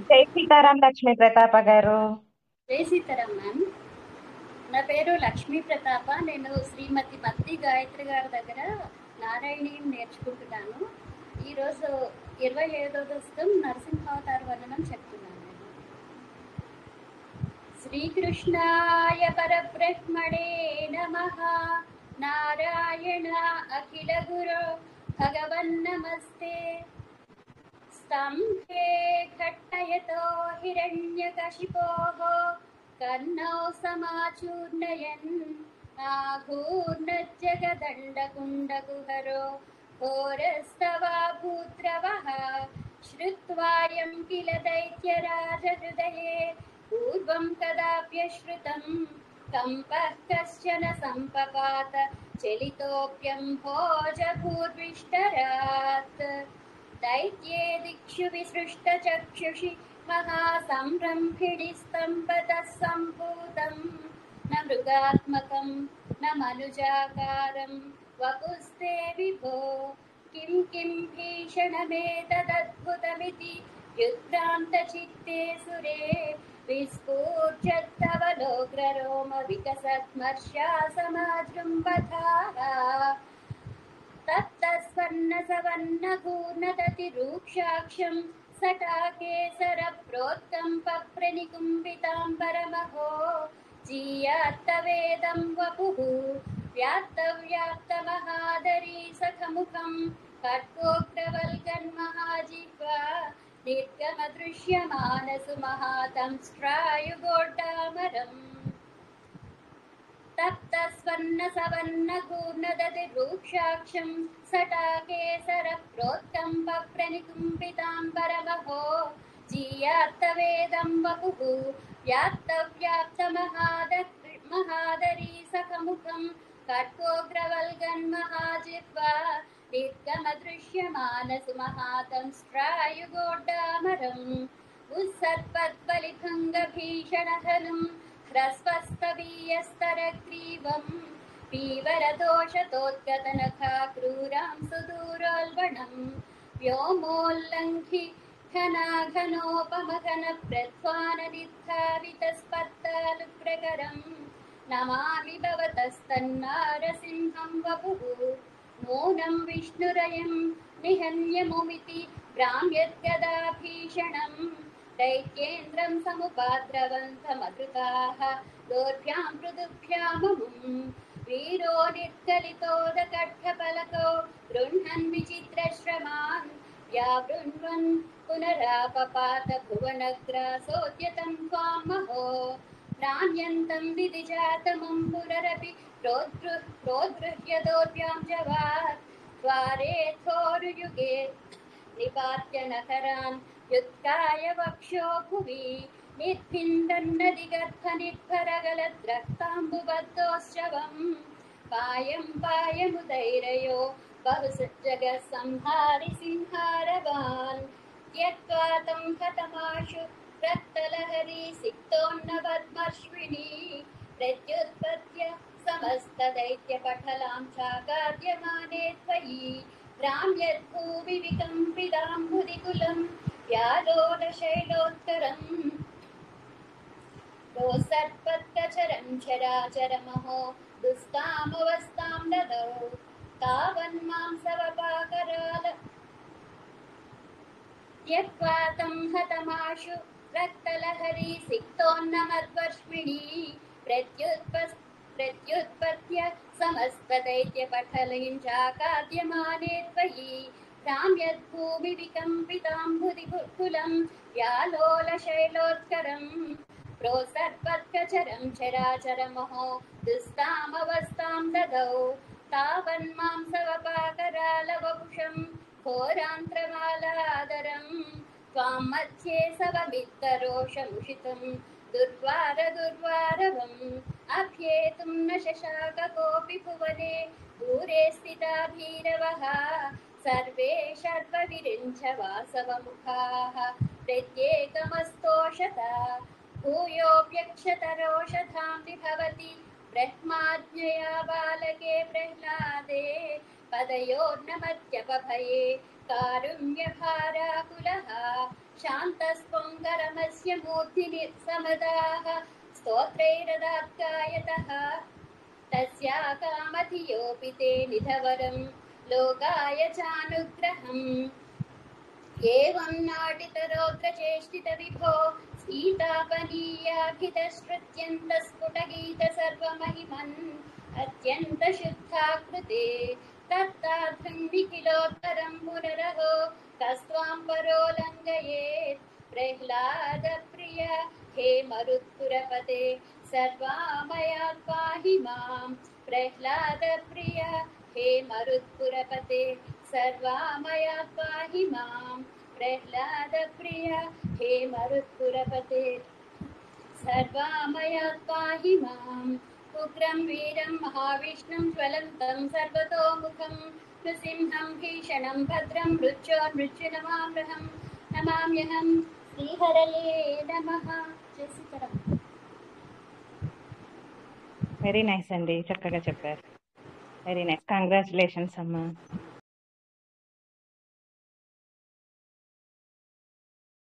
జై సీతారాం లక్ష్మీ ప్రతాప గారు. జై సీతారాం మ్యామ్. నా పేరు లక్ష్మీ ప్రతాప. నేను శ్రీమతి మత్తి గాయత్రి గారి దగ్గర నారాయణీయం నేర్చుకుంటున్నాను. ఈరోజు 25వ దశకం నరసింహావతార వర్ణనం చెప్తున్నాను. నేను శ్రీకృష్ణాయ పరబ్రహ్మణే నమః. నారాయణ అఖిల గురో భగవన్నమస్తే. स्तम्भे घट्टयतो हिरण्यकशिपोः कर्णौ समाचूर्णयन् आघूर्णज्जगदण्डकुण्डकुहरो घोरस्तवा भूद्रवः श्रुत्वायं किल दैत्यराजहृदये पूर्वं कदाप्यश्रुतं कम्पः कश्चन सम्पपात चलितोऽप्यम्भोजभूर्विष्टरात्। दैत्ये दिक्षु विसृष्टचक्षुषि महासंरम्भिणिस्तम्भतः सम्भूतं न मृगात्मकं न मनुजाकारं वपुस्ते विभो। किं किं भीषणमेतदद्भुतमिति युद्धान्तचित्ते सुरे विस्फूर्जत्तवलोग्ररोम विकसत्मर्षासमाजृम्भथाः। तप्तस्वर्णसवर्णघूर्णदतिरूक्षाक्षं सटाकेसरप्रोत्कम्पप्रनिकुम्भिताम्बरमहो जीयात्तवेदं वपुः व्याप्तव्याप्तमहादरी सखमुखं खड्गोग्रवल्गन्महाजिह्वा निर्गमदृश्यमानसुमहातं तप्तस्वर्णसवर्णघूर्णदतिरूक्षाक्षं सटाकेसरप्रोत्कम्पप्रनिकुम्भिताम्बरमहो जीयात्तवेदं वपुः व्याप्तव्याप्तमहादरी सखमुखं खड्गोग्रवल्गन्महाजिह्वा निर्गमदृश्यमानसुमहातं उत्सर्पद्बलिभङ्गभीषणधनुं ह्रस्वस्तवीयस्तरग्रीवं पीवरदोषतोद्गतनखा क्रूरां सुदूरोल्बणं व्योमोल्लङ्घि घनाघनोपमघनप्रध्वाननिर्धावितस्पर्धालुप्रकरं नमामि भवतस्तन्नारसिंहं वपुः। नूनं विष्णुरयं निहन्यमुमिति भ्राम्यद्गदाभीषणं दैत्येन्द्रं समुपाद्रवन्तमकृताः दोर्भ्यां पृथुभ्याममुं। वीरो निर्गलितोदकट्ठफलको गृह्णन् विचित्रश्रमान् व्यावृण्वन् पुनरापपात भुवनग्रासोद्यतं त्वां महो। नान्यन्तं विधिजातमम्बुररपि प्रोद्गृह्य दोर्भ्यां जवात् द्वारेऽथोरुयुगे निपात्य नकरान् युत्काय वक्षो भुवि निर्भिन्दन्नदिगर्भनिर्भरगलद्रक्ताम्बुबद्धोश्चवं पायं पायमुदैरयो बहुसज्जगसंहारि सिंहारवान्। त्यक्त्वा तं हतमाशु रक्तलहरी सिक्तोन्नवद्मश्विनी प्रत्युत्पत्य समस्तदैत्यपटलां चागाद्यमाने त्वयि भ्राम्यद्भूमि विकम्पिताम्बुदिकुलं व्यालोलशैलोत्करम्। दोसर्पत्कचरं चराचरमहो दुस्तामवस्तां ददौ तावन्मांसवपाकराल। त्यक्त्वा तं हतमाशु रक्तलहरी सिक्तोन्नमद्वर्ष्मिणी प्रत्युत्पत्य समस्तदैत्यपटलीं चाकाद्यमाने त्वयि भ्राम्यद्भूमि विकम्पिताम्बुदिकुलं व्यालोलशैलोत्करम्। प्रोसर्पत्कचरं चराचरमहो दुस्तामवस्तां ददौ तावन्मांसवपाकरालवपुषं घोरान्त्रमालादरं त्वां मध्ये सवमित्तरोषमुषितं दुर्वारवम् अभ्येतुं न शशाक कोऽपि भुवने दूरे स्थिता भीरवः सर्वे शर्वविरिञ्च वासवमुखाः प्रत्येकमस्तोषत भूयोऽप्यक्षतरोषधां विभवति ब्रह्माज्ञया बालके प्रह्लादे पदयोर्नमत्यपभये कारुण्यभाराकुलः शान्तस्त्वङ्गरमस्य मूर्तिनि समदाः स्तोत्रैरदात्कायतः तस्या कामधियोऽपि ते निधवरं लोकाय चानुग्रहम् एवं नाटितरौद्रचेष्टितविभो सीतापनीयाखितश्रुत्यन्तस्फुटगीत सर्वमहिमन् अत्यन्तशुद्धाकृते तत्तार्थं निखिलोत्तरं पुनरहो कस्त्वां परोलङ्घयेत् प्रह्लादप्रिय हे मरुत्पुरपते सर्वामयात् पाहि मां प्रह्लादप्रिय हे मरुत्पुरपते सर्वामयात् पाहि मां प्रह्लादप्रिय हे मरुत्पुरपते सर्वामयात् पाहि मां उग्रं वीरं महाविष्णुं ज्वलन्तं सर्वतोमुखं नृसिंहं भीषणं भद्रं मृत्युर्मृत्युनमाम्यहं नमाम्यहं श्रीहरये नमः जय सीताराम వెరీ నైస్ అండి, చక్కగా చెప్పారు. వెరీ నైస్, కంగ్రాచులేషన్స్ అమ్మా.